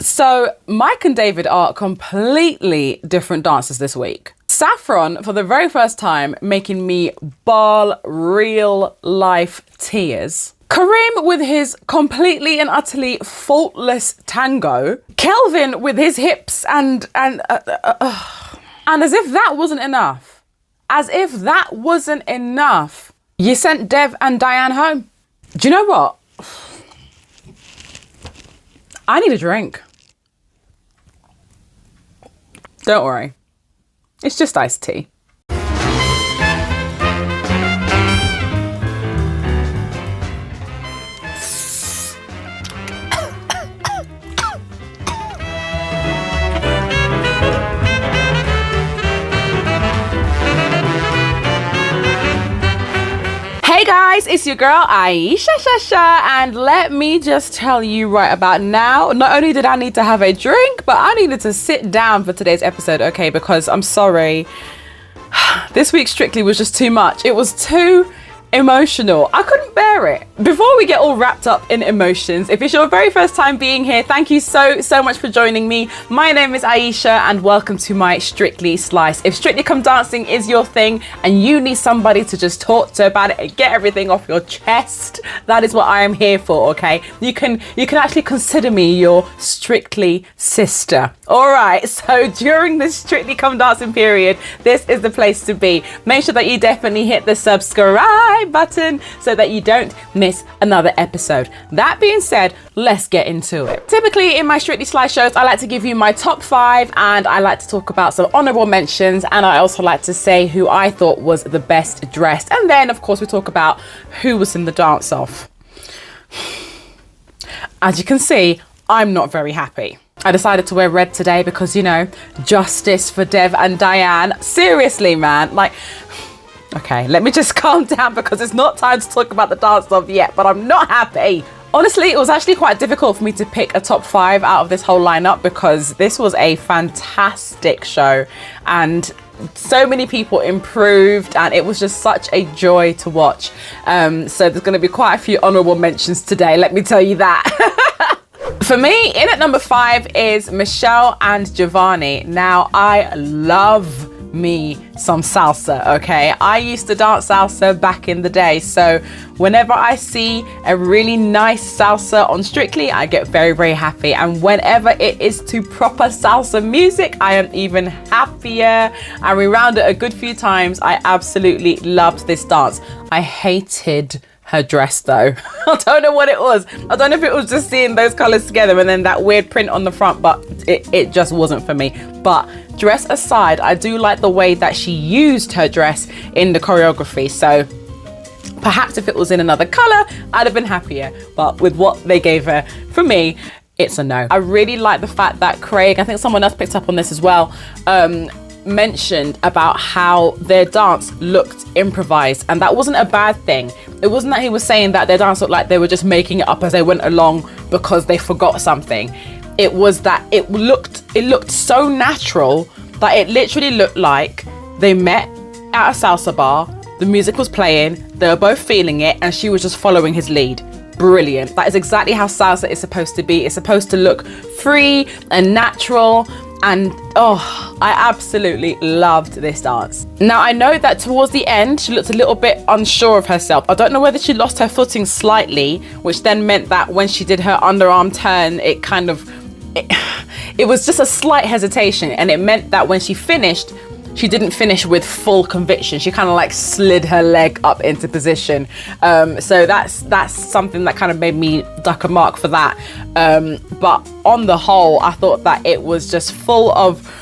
So Mike and David are completely different dancers this week. Saffron, for the very first time, making me bawl real life tears. Kareem with his completely and utterly faultless tango. Kelvin with his hips and as if that wasn't enough. As if that wasn't enough. You sent Dev and Dianne home. Do you know what? I need a drink. Don't worry. It's just iced tea. Hey guys, it's your girl Ayesha, and let me just tell you right about now, not only did I need to have a drink, but I needed to sit down for today's episode, okay, because I'm sorry, this week Strictly was just too much. It was too emotional. I couldn't bear it. Before we get all wrapped up in emotions, if it's your very first time being here, thank you so much for joining me. My name is Ayesha and welcome to my Strictly Slice. If Strictly Come Dancing is your thing and you need somebody to just talk to about it and get everything off your chest, that is what I am here for, okay? You can actually consider me your Strictly sister. All right, so during this Strictly Come Dancing period, this is the place to be. Make sure that you definitely hit the subscribe button so that you don't miss another episode. That being said, let's get into it. Typically in my Strictly Slice shows, I like to give you my top 5 and I like to talk about some honorable mentions, and I also like to say who I thought was the best dressed, and then of course we talk about who was in the dance off. As you can see, I'm not very happy. I decided to wear red today because, you know, justice for Dev and Dianne. Seriously, man, like, okay, let me just calm down because it's not time to talk about the dance off yet, but I'm not happy. Honestly, it was actually quite difficult for me to pick a top 5 out of this whole lineup because this was a fantastic show and so many people improved and it was just such a joy to watch. So there's going to be quite a few honorable mentions today, let me tell you that. For me, in at number 5 is Michelle and Giovanni. Now, I love me some salsa, okay? I used to dance salsa back in the day, so whenever I see a really nice salsa on Strictly, I get very happy, and whenever it is to proper salsa music, I am even happier. And we round it a good few times. I absolutely loved this dance. I hated her dress though. I don't know what it was. I don't know if it was just seeing those colors together and then that weird print on the front, but it just wasn't for me. But dress aside, I do like the way that she used her dress in the choreography. So perhaps if it was in another color, I'd have been happier. But with what they gave her, for me, it's a no. I really like the fact that Craig, I think someone else picked up on this as well, mentioned about how their dance looked improvised, and that wasn't a bad thing. It wasn't that he was saying that their dance looked like they were just making it up as they went along because they forgot something. It was that it looked so natural that it literally looked like they met at a salsa bar, the music was playing, they were both feeling it, and she was just following his lead. Brilliant. That is exactly how salsa is supposed to be. It's supposed to look free and natural. And oh, I absolutely loved this dance. Now, I know that towards the end, she looked a little bit unsure of herself. I don't know whether she lost her footing slightly, which then meant that when she did her underarm turn, it was just a slight hesitation. And it meant that when she finished, she didn't finish with full conviction. She kind of like slid her leg up into position. So that's something that kind of made me duck a mark for that. But on the whole, I thought that it was just full of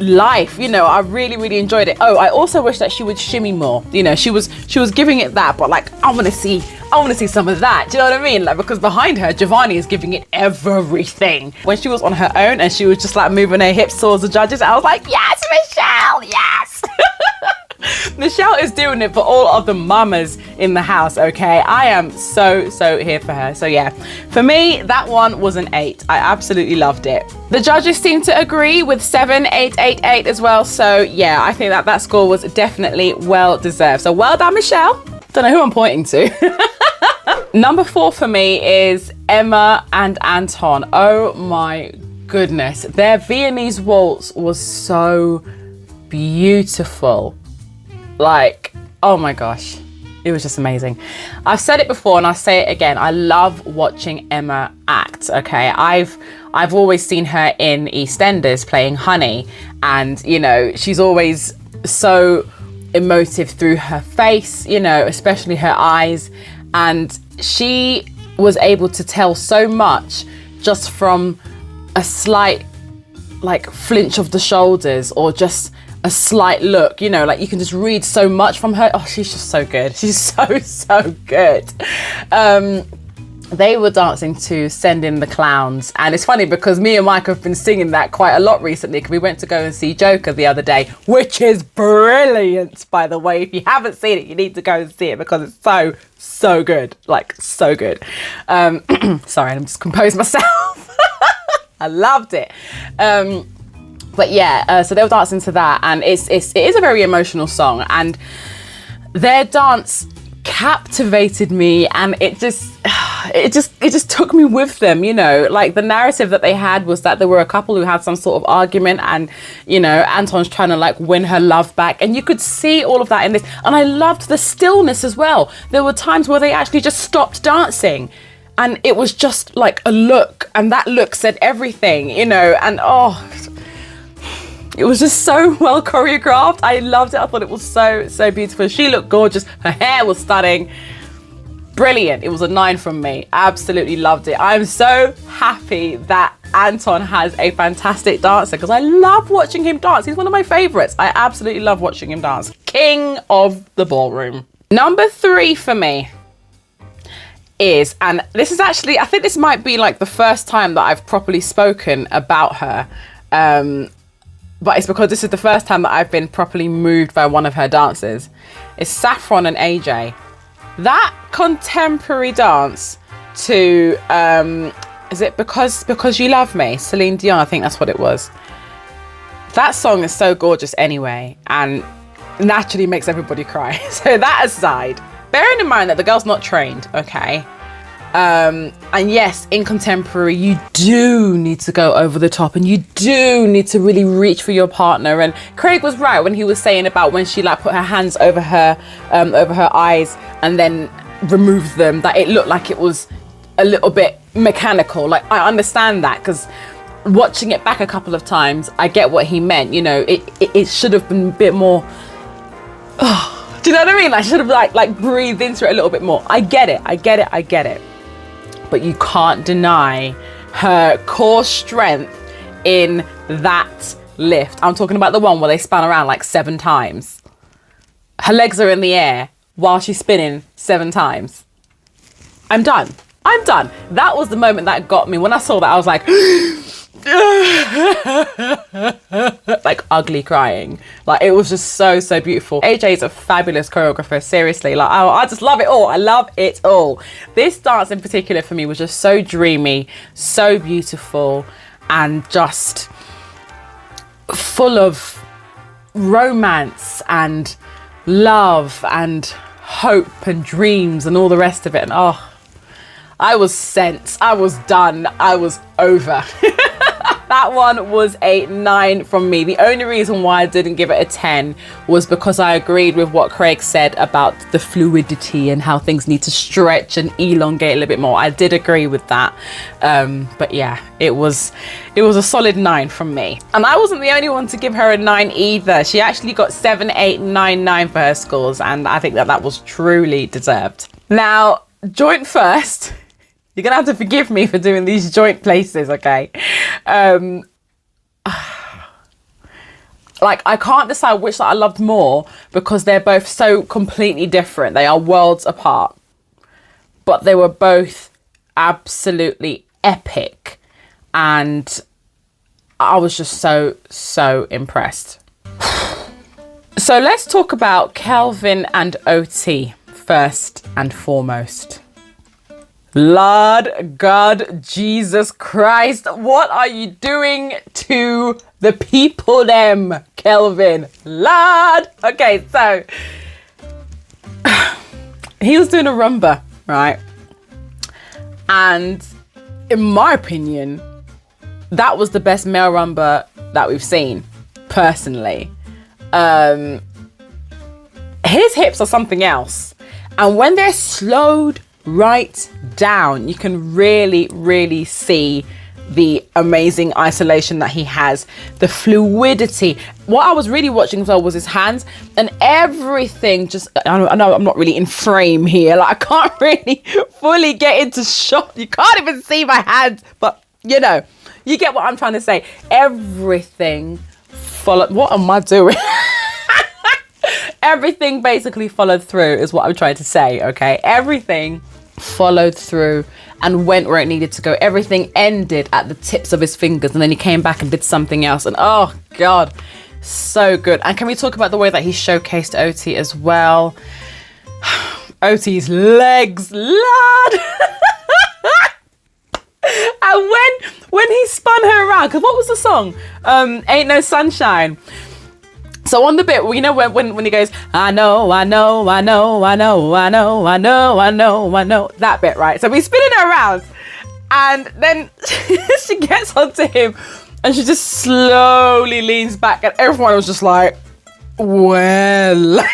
life. You know, I really enjoyed it. Oh, I also wish that she would shimmy more. You know, she was giving it that, but like, I want to see some of that. Do you know what I mean? Like, because behind her, Giovanni is giving it everything. When she was on her own and she was just like moving her hips towards the judges, I was like, yes, Michelle, yes. Michelle is doing it for all of the mamas in the house, okay? I am so here for her. So yeah, for me, that one was an 8. I absolutely loved it. The judges seem to agree with 7, 8, 8, 8 as well. So yeah, I think that score was definitely well deserved. So well done, Michelle. Don't know who I'm pointing to. Number 4 for me is Emma and Anton. Oh my goodness. Their Viennese waltz was so beautiful. Like, oh my gosh. It was just amazing. I've said it before and I'll say it again. I love watching Emma act, okay? I've always seen her in EastEnders playing Honey, and, you know, she's always so emotive through her face, you know, especially her eyes. And she was able to tell so much just from a slight, like, flinch of the shoulders or just a slight look, you know, like you can just read so much from her. Oh, she's just so good. She's so good. They were dancing to Send in the Clowns, and it's funny because me and Mike have been singing that quite a lot recently, because we went to go and see Joker the other day, which is brilliant, by the way. If you haven't seen it, you need to go and see it because it's so good, like so good. Sorry, I'm just composed myself. I loved it. But yeah, so they were dancing to that, and it is a very emotional song, and their dance captivated me, and it just took me with them, you know. Like, the narrative that they had was that there were a couple who had some sort of argument, and, you know, Anton's trying to like win her love back, and you could see all of that in this. And I loved the stillness as well. There were times where they actually just stopped dancing, and it was just like a look, and that look said everything, you know. And it was just so well choreographed. I loved it. I thought it was so beautiful. She looked gorgeous. Her hair was stunning. Brilliant. It was a 9 from me. Absolutely loved it. I'm so happy that Anton has a fantastic dancer, because I love watching him dance. He's one of my favorites. I absolutely love watching him dance. King of the ballroom. Number 3 for me is, and this is actually, I think this might be like the first time that I've properly spoken about her. But it's because this is the first time that I've been properly moved by one of her dances. It's Saffron and AJ. That contemporary dance to, is it Because You Love Me? Celine Dion, I think that's what it was. That song is so gorgeous anyway, and naturally makes everybody cry. So that aside, bearing in mind that the girl's not trained, okay? And yes, in contemporary, you do need to go over the top, and you do need to really reach for your partner. And Craig was right when he was saying about when she like put her hands over her eyes and then removed them, that it looked like it was a little bit mechanical. Like, I understand that, because watching it back a couple of times, I get what he meant. You know, it should have been a bit more. Do you know what I mean? I should have like breathed into it a little bit more. I get it. But you can't deny her core strength in that lift. I'm talking about the one where they spun around like 7 times. Her legs are in the air while she's spinning 7 times. I'm done. That was the moment that got me. When I saw that, I was like, like ugly crying. Like, it was just so beautiful. AJ is a fabulous choreographer, seriously. Like, I just love it all. I love it all. This dance in particular for me was just so dreamy, so beautiful, and just full of romance and love and hope and dreams and all the rest of it. And I was sent. I was done. I was over. That one was a 9 from me. The only reason why I didn't give it a 10 was because I agreed with what Craig said about the fluidity and how things need to stretch and elongate a little bit more. I did agree with that. But yeah, it was a solid 9 from me. And I wasn't the only one to give her a 9 either. She actually got 7, 8, 9, 9 for her scores, and I think that was truly deserved. Now, joint first. You're gonna have to forgive me for doing these joint places, okay? Like, I can't decide which that I loved more, because they're both so completely different. They are worlds apart, but they were both absolutely epic, and I was just so impressed. So let's talk about Kelvin and OT first and foremost. Lord God Jesus Christ, what are you doing to the people them, Kelvin? Lord. Okay, so he was doing a rumba, right? And in my opinion, that was the best male rumba that we've seen, personally. His hips are something else. And when they're slowed right down, you can really, really see the amazing isolation that he has, the fluidity. What I was really watching as well was his hands, and everything just, I know I'm not really in frame here, like I can't really fully get into shot. You can't even see my hands, but you know, you get what I'm trying to say. Everything followed. What am I doing? Everything basically followed through is what I'm trying to say, okay? Everything followed through and went where it needed to go. Everything ended at the tips of his fingers, and then he came back and did something else. And oh God, so good. And can we talk about the way that he showcased OT as well? OT's legs, lad. And when he spun her around, because what was the song? Ain't No Sunshine. So on the bit, you know, when he goes, I know, that bit, right? So he's spinning her around, and then she gets onto him, and she just slowly leans back, and everyone was just like, well.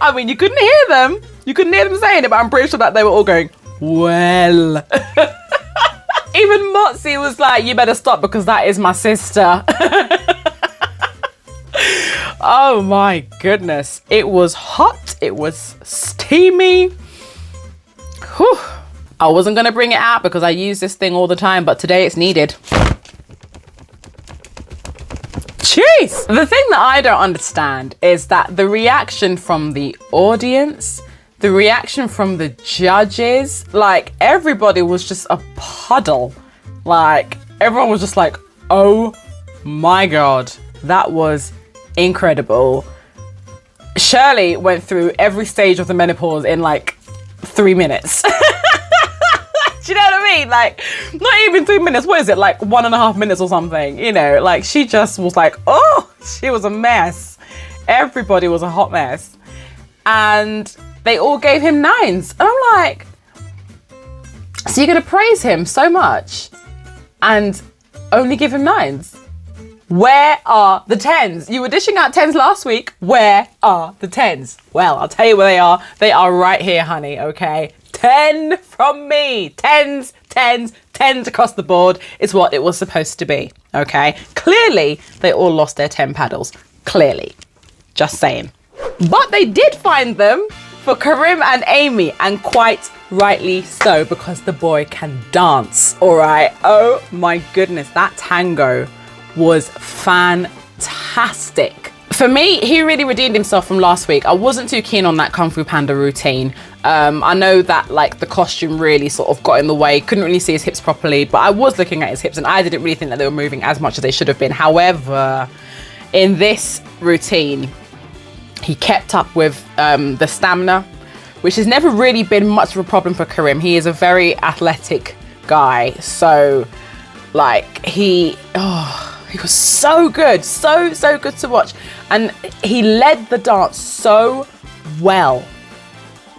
I mean, you couldn't hear them saying it, but I'm pretty sure that they were all going, well. Even Motzi was like, you better stop because that is my sister. Oh my goodness. It was hot. It was steamy. Whew. I wasn't going to bring it out because I use this thing all the time, but today it's needed. Jeez. The thing that I don't understand is that the reaction from the audience, the reaction from the judges, like everybody was just a puddle. Like everyone was just like, oh my God, that was incredible. Shirley went through every stage of the menopause in like 3 minutes. Do you know what I mean? Like, not even 3 minutes. What is it? Like 1.5 minutes or something, you know, like she just was like, oh, she was a mess. Everybody was a hot mess. And they all gave him 9s. And I'm like, so you're going to praise him so much and only give him 9s? Where are the 10s? You were dishing out 10s last week. Where are the 10s? Well, I'll tell you where they are. They are right here, honey, okay? 10 from me. 10s, 10s, 10s across the board is what it was supposed to be, okay? Clearly, they all lost their 10 paddles. Clearly. Just saying. But they did find them for Kareem and Amy, and quite rightly so, because the boy can dance, all right? Oh my goodness, that tango was fantastic. For me, he really redeemed himself from last week. I wasn't too keen on that Kung Fu Panda routine. I know that like the costume really sort of got in the way. Couldn't really see his hips properly, but I was looking at his hips and I didn't really think that they were moving as much as they should have been. However, in this routine, he kept up with the stamina, which has never really been much of a problem for Kareem. He is a very athletic guy. So like he was so good, so good to watch. And he led the dance so well.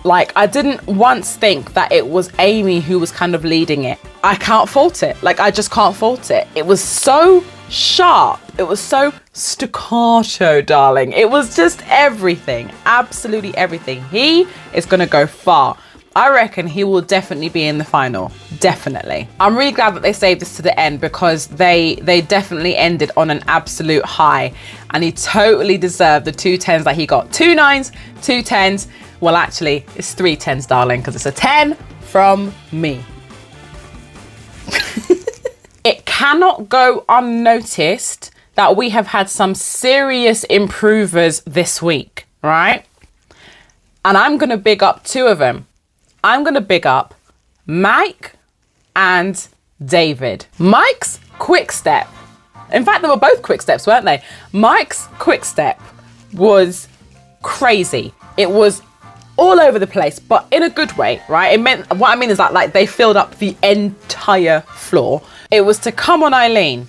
Like, I didn't once think that it was Amy who was kind of leading it. I can't fault it. Like, I just can't fault it. It was so sharp. It was so staccato, darling. It was just everything, absolutely everything. He is going to go far. I reckon he will definitely be in the final. Definitely. I'm really glad that they saved this to the end because they definitely ended on an absolute high, and he totally deserved the 2 10s that he got. 2 9s, 2 10s. Well, actually, it's 3 10s, darling, because it's a 10 from me. It cannot go unnoticed that we have had some serious improvers this week, right? And I'm going to big up 2 of them. I'm going to big up Mike and David. Mike's quick step. In fact, they were both quick steps, weren't they? Mike's quick step was crazy. It was all over the place, but in a good way, right? It meant, what I mean is that like they filled up the entire floor. It was to Come On Eileen,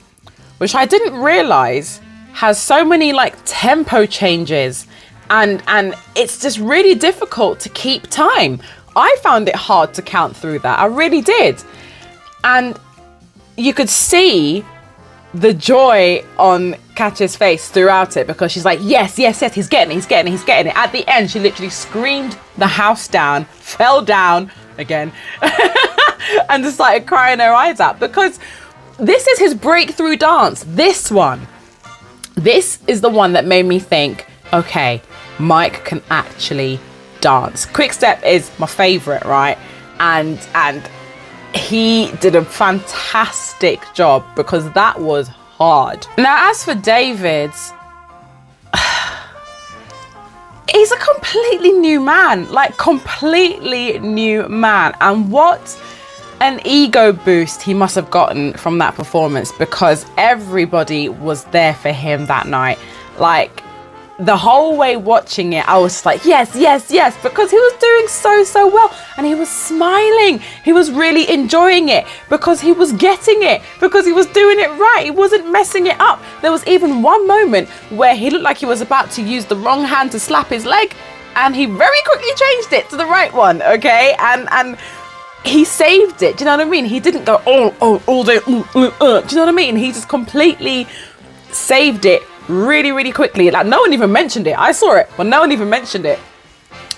which I didn't realize has so many like tempo changes And it's just really difficult to keep time. I found it hard to count through that. I really did. And you could see the joy on Katya's face throughout it, because she's like, yes, he's getting it. At the end, she literally screamed the house down, fell down again, and just started crying her eyes out, because this is his breakthrough dance. This is the one that made me think, okay, Mike can actually dance. Quick Step is my favorite, right? And he did a fantastic job, because that was hard. Now, as for David, he's a completely new man, like completely new man. And what an ego boost he must have gotten from that performance, because everybody was there for him that night. Like, the whole way watching it, I was just like, yes, because he was doing so well, and he was smiling. He was really enjoying it, because he was getting it, because he was doing it right. He wasn't messing it up. There was even one moment where he looked like he was about to use the wrong hand to slap his leg, and he very quickly changed it to the right one, okay? And he saved it. Do you know what I mean? He didn't go all day. Do you know what I mean? He just completely saved it really quickly. Like, no one even mentioned it. I saw it, but no one even mentioned it.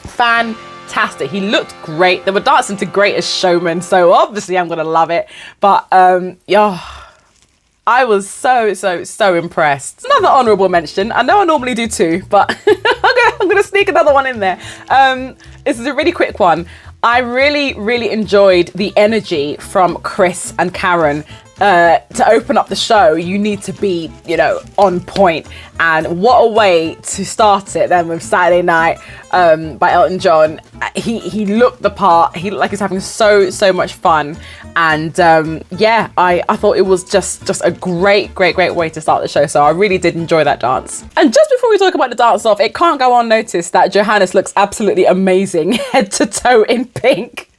Fantastic. He looked great. They were dancing to Greatest Showman, so obviously I'm gonna love it. But yeah, I was so impressed. Another honorable mention. I know I normally do two, but I'm gonna sneak another one in there. This is a really quick one. I really enjoyed the energy from Chris and Karen. To open up the show, you need to be, on point. And what a way to start it then with Saturday Night by Elton John. He looked the part. He looked like he's having so much fun. And yeah, I thought it was just a great way to start the show. So I really did enjoy that dance. And just before we talk about the dance off, it can't go unnoticed that Johannes looks absolutely amazing, head to toe in pink.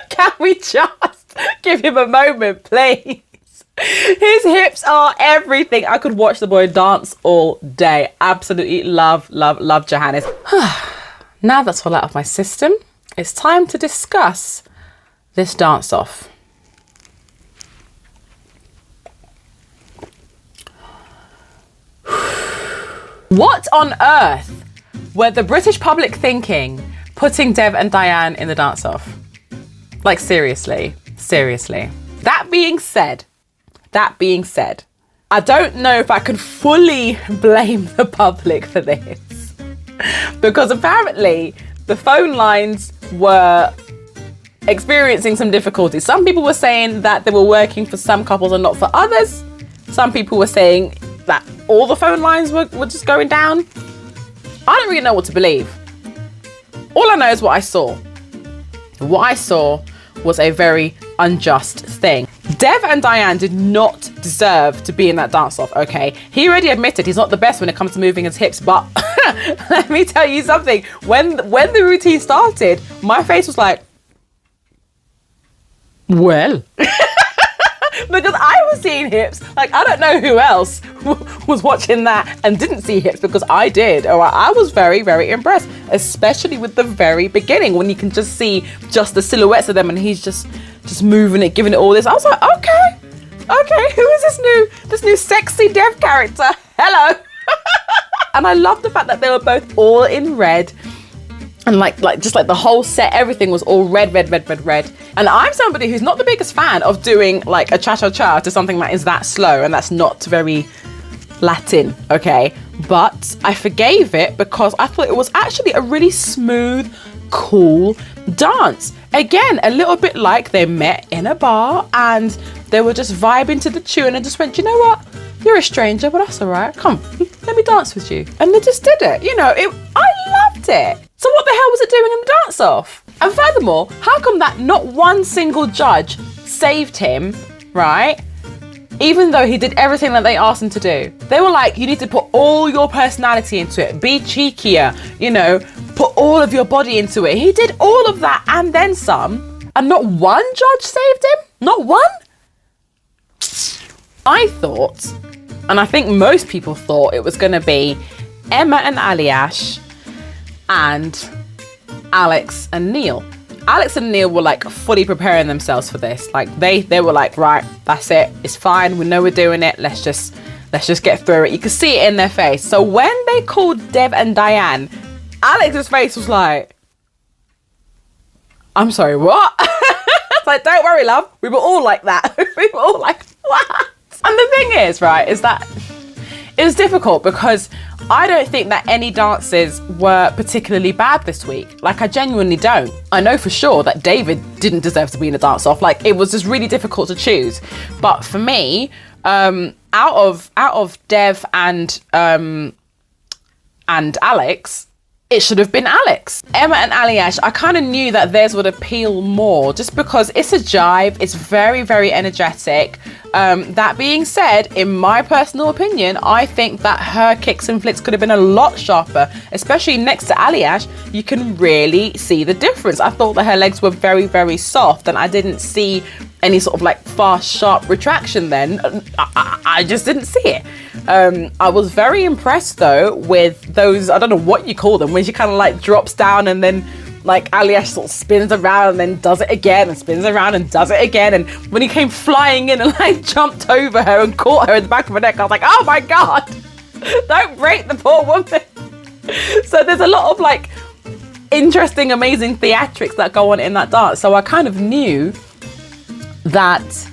Can we just give him a moment, please? His hips are everything. I could watch the boy dance all day. Absolutely love Johannes. Now that's all out of my system, it's time to discuss this dance off. What on earth were the British public thinking putting Dev and Dianne in the dance off? Like, seriously. That being said, I don't know if I can fully blame the public for this, because apparently the phone lines were experiencing some difficulties. Some people were saying that they were working for some couples and not for others. Some people were saying that all the phone lines were just going down. I don't really know what to believe. All I know is what I saw. What I saw was a very unjust thing. Dev and Dianne did not deserve to be in that dance-off, okay? He already admitted he's not the best when it comes to moving his hips, but let me tell you something. When the routine started, my face was like, well. Because I was seeing hips. Like, I don't know who else was watching that and didn't see hips, because I did. All right, I was very impressed, especially with the very beginning when you can just see just the silhouettes of them and he's just moving it, giving it all this. I was like, okay, who is this new sexy Dev character? Hello. And I love the fact that they were both all in red. And like the whole set, everything was all red. And I'm somebody who's not the biggest fan of doing like a cha-cha-cha to something that is that slow and that's not very Latin, okay? But I forgave it because I thought it was actually a really smooth, cool dance. Again, a little bit like they met in a bar and they were just vibing to the tune and just went, you know what? You're a stranger, but that's all right. Come, let me dance with you. And they just did it. I loved it. So what the hell was it doing in the dance-off? And furthermore, how come that not one single judge saved him, right? Even though he did everything that they asked him to do. They were like, you need to put all your personality into it. Be cheekier, put all of your body into it. He did all of that and then some. And not one judge saved him? Not one? I thought, and I think most people thought, it was going to be Emma and Ayesha and Alex and Neil. Alex and Neil were like fully preparing themselves for this. Like they were like, right, that's it. It's fine. We know we're doing it. Let's just get through it. You could see it in their face. So when they called Dev and Dianne, Alex's face was like, I'm sorry, what? It's like, don't worry, love. We were all like that. We were all like, what? And the thing is, right, is that it was difficult because I don't think that any dances were particularly bad this week. Like, I genuinely don't. I know for sure that David didn't deserve to be in a dance-off. Like, it was just really difficult to choose. But for me, out of Dev and Alex, it should have been Alex. Emma and Ayesha, I kind of knew that theirs would appeal more just because it's a jive. It's very, very energetic. That being said, in my personal opinion, I think that her kicks and flicks could have been a lot sharper, especially next to Ayesha. You can really see the difference. I thought that her legs were very, very soft and I didn't see any sort of like fast, sharp retraction then. I just didn't see it. I was very impressed though with those, I don't know what you call them, when she kind of like drops down and then like Ayesha sort of spins around and then does it again and spins around and does it again. And when he came flying in and like jumped over her and caught her in the back of her neck, I was like, oh my God, don't break the poor woman. So there's a lot of like interesting, amazing theatrics that go on in that dance. So I kind of knew that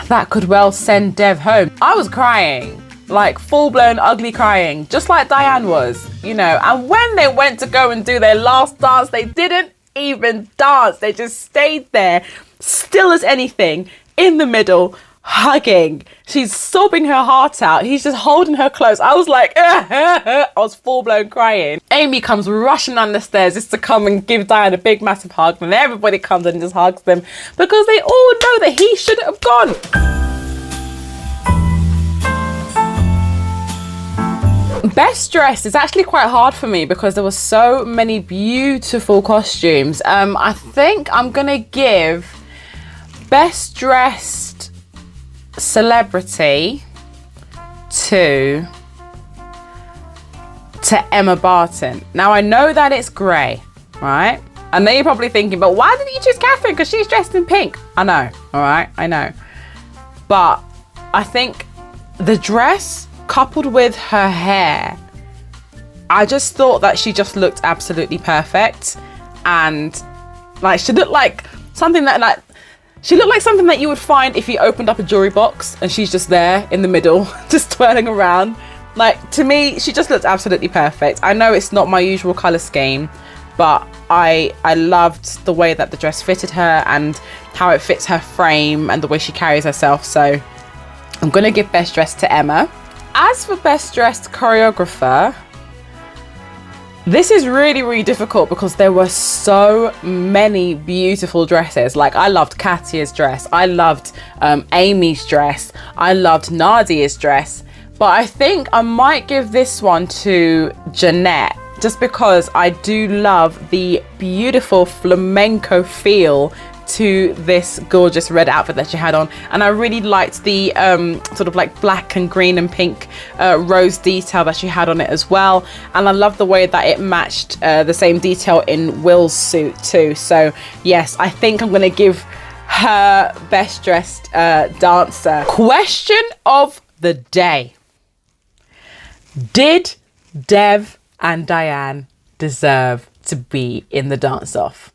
that could well send Dev home. I was crying, like full-blown ugly crying, just like Dianne was, you know. And when they went to go and do their last dance, they didn't even dance. They just stayed there, still as anything, in the middle, hugging. She's sobbing her heart out. He's just holding her close. I was like, I was full-blown crying. Amy comes rushing down the stairs just to come and give Dianne a big, massive hug. And everybody comes and just hugs them because they all know that he shouldn't have gone. Best dressed is actually quite hard for me because there were so many beautiful costumes. I think I'm gonna give best dressed celebrity to Emma Barton. Now I know that it's grey, right? I know you're probably thinking, but why didn't you choose Catherine? Because she's dressed in pink. I know, all right, I know. But I think the dress coupled with her hair, I just thought that she just looked absolutely perfect. And like she looked like something that she looked like something that you would find if you opened up a jewelry box and she's just there in the middle, just twirling around. Like, to me, she just looked absolutely perfect. I know it's not my usual color scheme, but I loved the way that the dress fitted her and how it fits her frame and the way she carries herself. So I'm gonna give best dressed to Emma. As for best dressed choreographer, this is really, really difficult because there were so many beautiful dresses. Like, I loved Katya's dress. I loved Amy's dress. I loved Nadia's dress. But I think I might give this one to Jeanette, just because I do love the beautiful flamenco feel to this gorgeous red outfit that she had on. And I really liked the sort of like black and green and pink rose detail that she had on it as well. And I love the way that it matched the same detail in Will's suit too. So yes, I think I'm gonna give her best dressed dancer. Question of the day: did Dev and Dianne deserve to be in the dance-off?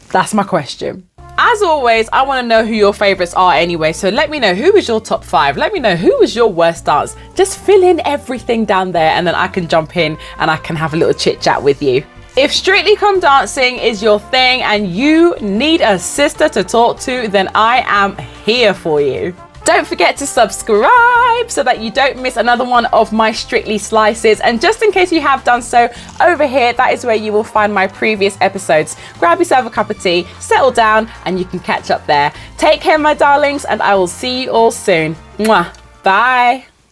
That's my question. As always, I want to know who your favorites are anyway, so let me know who was your top 5. Let me know who was your worst dance. Just fill in everything down there and then I can jump in and I can have a little chit chat with you. If Strictly Come Dancing is your thing and you need a sister to talk to, then I am here for you. Don't forget to subscribe so that you don't miss another one of my Strictly slices. And just in case you have done so, over here, that is where you will find my previous episodes. Grab yourself a cup of tea, settle down, and you can catch up there. Take care, my darlings, and I will see you all soon. Mwah. Bye.